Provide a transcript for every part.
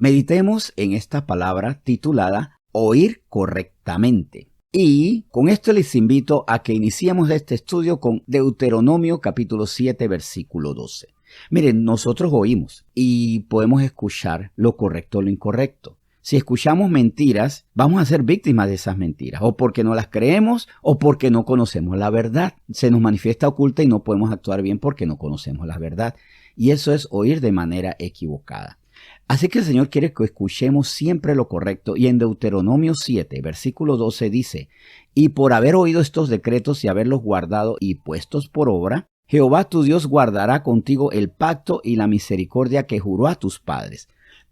Meditemos en esta palabra titulada oír correctamente. Y con esto les invito a que iniciemos este estudio con Deuteronomio capítulo 7, versículo 12. Miren, nosotros oímos y podemos escuchar lo correcto o lo incorrecto. Si escuchamos mentiras, vamos a ser víctimas de esas mentiras, o porque no las creemos o porque no conocemos la verdad. Se nos manifiesta oculta y no podemos actuar bien porque no conocemos la verdad. Y eso es oír de manera equivocada. Así que el Señor quiere que escuchemos siempre lo correcto, y en Deuteronomio 7, versículo 12 dice: y por haber oído estos decretos y haberlos guardado y puestos por obra, Jehová tu Dios guardará contigo el pacto y la misericordia que juró a tus padres.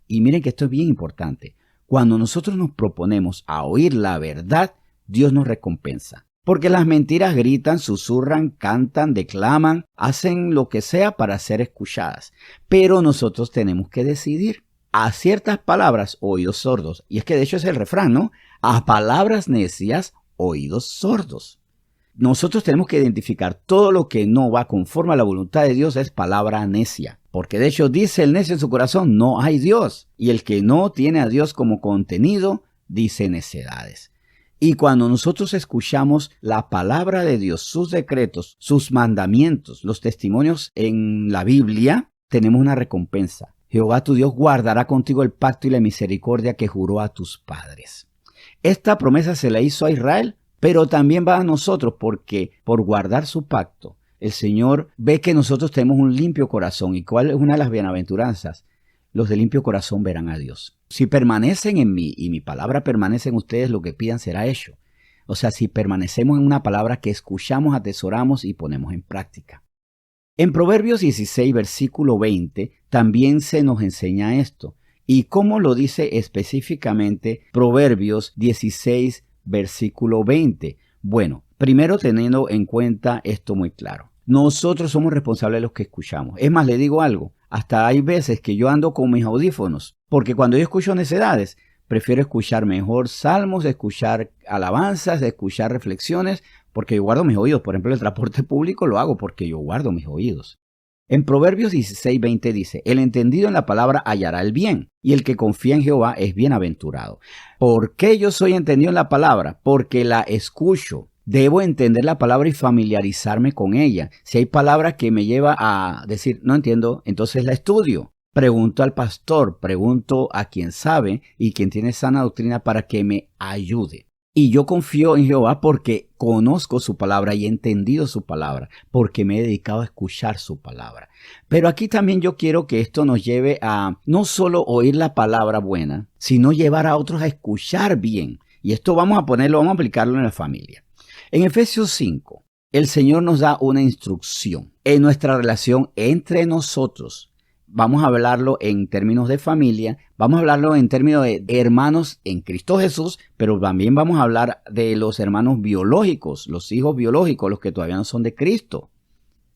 Y miren que esto es bien importante. Cuando nosotros nos proponemos a oír la verdad, Dios nos recompensa. Porque las mentiras gritan, susurran, cantan, declaman, hacen lo que sea para ser escuchadas. Pero nosotros tenemos que decidir. A ciertas palabras, oídos sordos. Y es que de hecho es el refrán, ¿no? A palabras necias, oídos sordos. Nosotros tenemos que identificar todo lo que no va conforme a la voluntad de Dios es palabra necia. Porque de hecho dice el necio en su corazón, no hay Dios. Y el que no tiene a Dios como contenido, dice necedades. Y cuando nosotros escuchamos la palabra de Dios, sus decretos, sus mandamientos, los testimonios en la Biblia, tenemos una recompensa. Jehová tu Dios guardará contigo el pacto y la misericordia que juró a tus padres. Esta promesa se la hizo a Israel, pero también va a nosotros, porque por guardar su pacto, el Señor ve que nosotros tenemos un limpio corazón. ¿Y cuál es una de las bienaventuranzas? Los de limpio corazón verán a Dios. Si permanecen en mí y mi palabra permanece en ustedes, lo que pidan será hecho. O sea, si permanecemos en una palabra que escuchamos, atesoramos y ponemos en práctica. En Proverbios 16, versículo 20, también se nos enseña esto. ¿Y cómo lo dice específicamente Proverbios 16, versículo 20? Bueno, primero teniendo en cuenta esto muy claro. Nosotros somos responsables de los que escuchamos. Es más, le digo algo. Hasta hay veces que yo ando con mis audífonos, porque cuando yo escucho necedades, prefiero escuchar mejor salmos, escuchar alabanzas, escuchar reflexiones, porque yo guardo mis oídos. Por ejemplo, el transporte público lo hago porque yo guardo mis oídos. En Proverbios 16, 20 dice: el entendido en la palabra hallará el bien, y el que confía en Jehová es bienaventurado. ¿Por qué yo soy entendido en la palabra? Porque la escucho. Debo entender la palabra y familiarizarme con ella. Si hay palabra que me lleva a decir, no entiendo, entonces la estudio. Pregunto al pastor, pregunto a quien sabe y quien tiene sana doctrina para que me ayude. Y yo confío en Jehová porque conozco su palabra y he entendido su palabra, porque me he dedicado a escuchar su palabra. Pero aquí también yo quiero que esto nos lleve a no solo oír la palabra buena, sino llevar a otros a escuchar bien. Y esto vamos a aplicarlo en la familia. En Efesios 5, el Señor nos da una instrucción en nuestra relación entre nosotros. Vamos a hablarlo en términos de familia, vamos a hablarlo en términos de hermanos en Cristo Jesús, pero también vamos a hablar de los hermanos biológicos, los hijos biológicos, los que todavía no son de Cristo.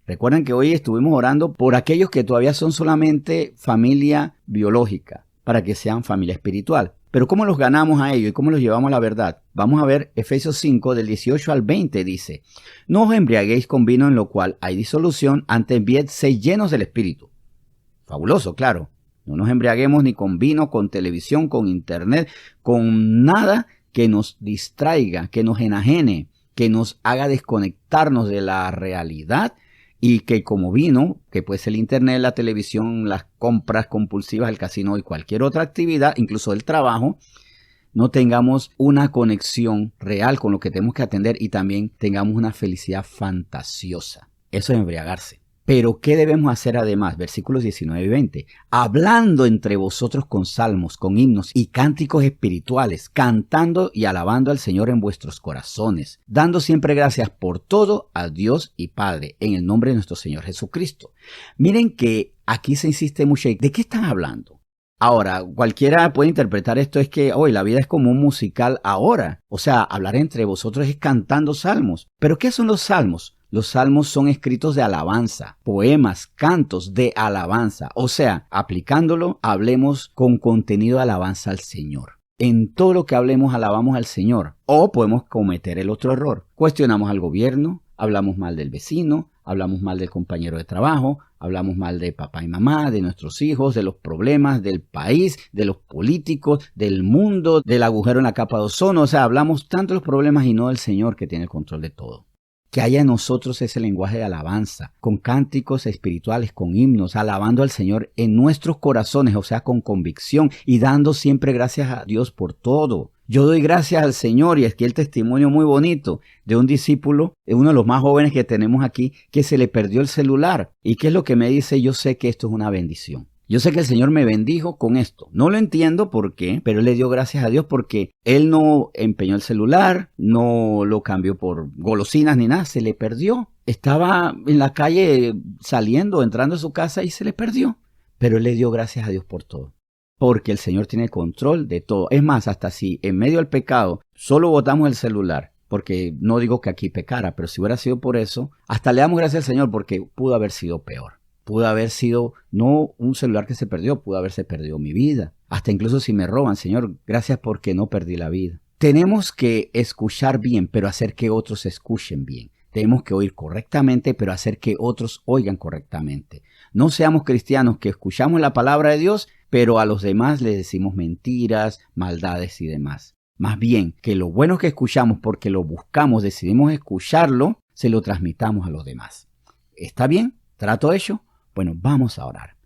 Recuerden que hoy estuvimos orando por aquellos que todavía son solamente familia biológica, para que sean familia espiritual. Pero ¿cómo los ganamos a ellos y cómo los llevamos a la verdad? Vamos a ver Efesios 5, del 18 al 20, dice: no os embriaguéis con vino en lo cual hay disolución, antes bien sed llenos del Espíritu. Fabuloso, claro. No nos embriaguemos ni con vino, con televisión, con internet, con nada que nos distraiga, que nos enajene, que nos haga desconectarnos de la realidad. Y que como vino, que puede ser el internet, la televisión, las compras compulsivas, el casino y cualquier otra actividad, incluso el trabajo, no tengamos una conexión real con lo que tenemos que atender y también tengamos una felicidad fantasiosa. Eso es embriagarse. Pero ¿qué debemos hacer además? Versículos 19 y 20. Hablando entre vosotros con salmos, con himnos y cánticos espirituales, cantando y alabando al Señor en vuestros corazones, dando siempre gracias por todo a Dios y Padre, en el nombre de nuestro Señor Jesucristo. Miren que aquí se insiste mucho. ¿De qué están hablando? Ahora, cualquiera puede interpretar esto es que hoy la vida es como un musical ahora. O sea, hablar entre vosotros es cantando salmos. ¿Pero qué son los salmos? Los salmos son escritos de alabanza, poemas, cantos de alabanza. O sea, aplicándolo, hablemos con contenido de alabanza al Señor. En todo lo que hablemos, alabamos al Señor. O podemos cometer el otro error. Cuestionamos al gobierno, hablamos mal del vecino, hablamos mal del compañero de trabajo, hablamos mal de papá y mamá, de nuestros hijos, de los problemas del país, de los políticos, del mundo, del agujero en la capa de ozono. O sea, hablamos tanto de los problemas y no del Señor que tiene el control de todo. Que haya en nosotros ese lenguaje de alabanza, con cánticos espirituales, con himnos, alabando al Señor en nuestros corazones, o sea, con convicción y dando siempre gracias a Dios por todo. Yo doy gracias al Señor, y aquí el testimonio muy bonito de un discípulo, uno de los más jóvenes que tenemos aquí, que se le perdió el celular. ¿Y qué es lo que me dice? Yo sé que esto es una bendición. Yo sé que el Señor me bendijo con esto. No lo entiendo por qué, pero Él le dio gracias a Dios porque Él no empeñó el celular, no lo cambió por golosinas ni nada, se le perdió. Estaba en la calle saliendo, entrando a su casa y se le perdió. Pero Él le dio gracias a Dios por todo. Porque el Señor tiene control de todo. Es más, hasta si en medio del pecado solo botamos el celular, porque no digo que aquí pecara, pero si hubiera sido por eso, hasta le damos gracias al Señor porque pudo haber sido peor. Pudo haber sido no un celular que se perdió, pudo haberse perdido mi vida. Hasta incluso si me roban, Señor, gracias porque no perdí la vida. Tenemos que escuchar bien, pero hacer que otros escuchen bien. Tenemos que oír correctamente, pero hacer que otros oigan correctamente. No seamos cristianos que escuchamos la palabra de Dios, pero a los demás les decimos mentiras, maldades y demás. Más bien, que lo bueno que escuchamos porque lo buscamos, decidimos escucharlo, se lo transmitamos a los demás. ¿Está bien? ¿Trato hecho? Bueno, vamos a orar.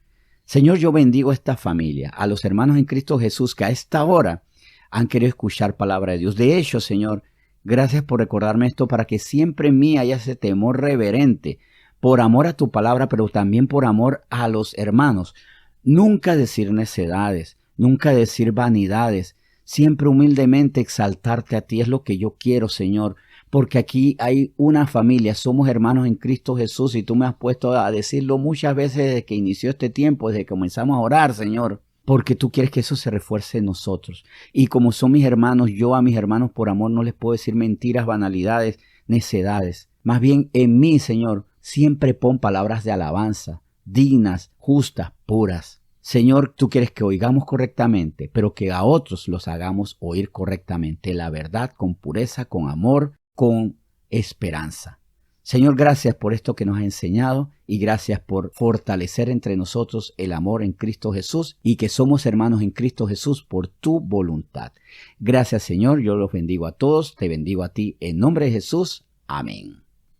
Señor, yo bendigo a esta familia, a los hermanos en Cristo Jesús que a esta hora han querido escuchar palabra de Dios. De hecho, Señor, gracias por recordarme esto para que siempre en mí haya ese temor reverente, por amor a tu palabra, pero también por amor a los hermanos. Nunca decir necedades, nunca decir vanidades, siempre humildemente exaltarte a ti es lo que yo quiero, Señor. Porque aquí hay una familia, somos hermanos en Cristo Jesús y tú me has puesto a decirlo muchas veces desde que inició este tiempo, desde que comenzamos a orar, Señor, porque tú quieres que eso se refuerce en nosotros. Y como son mis hermanos, yo a mis hermanos por amor no les puedo decir mentiras, banalidades, necedades. Más bien en mí, Señor, siempre pon palabras de alabanza, dignas, justas, puras. Señor, tú quieres que oigamos correctamente, pero que a otros los hagamos oír correctamente la verdad con pureza, con amor, con esperanza. Señor, gracias por esto que nos has enseñado y gracias por fortalecer entre nosotros el amor en Cristo Jesús y que somos hermanos en Cristo Jesús por tu voluntad. Gracias, Señor, yo los bendigo a todos, te bendigo a ti en nombre de Jesús. Amén.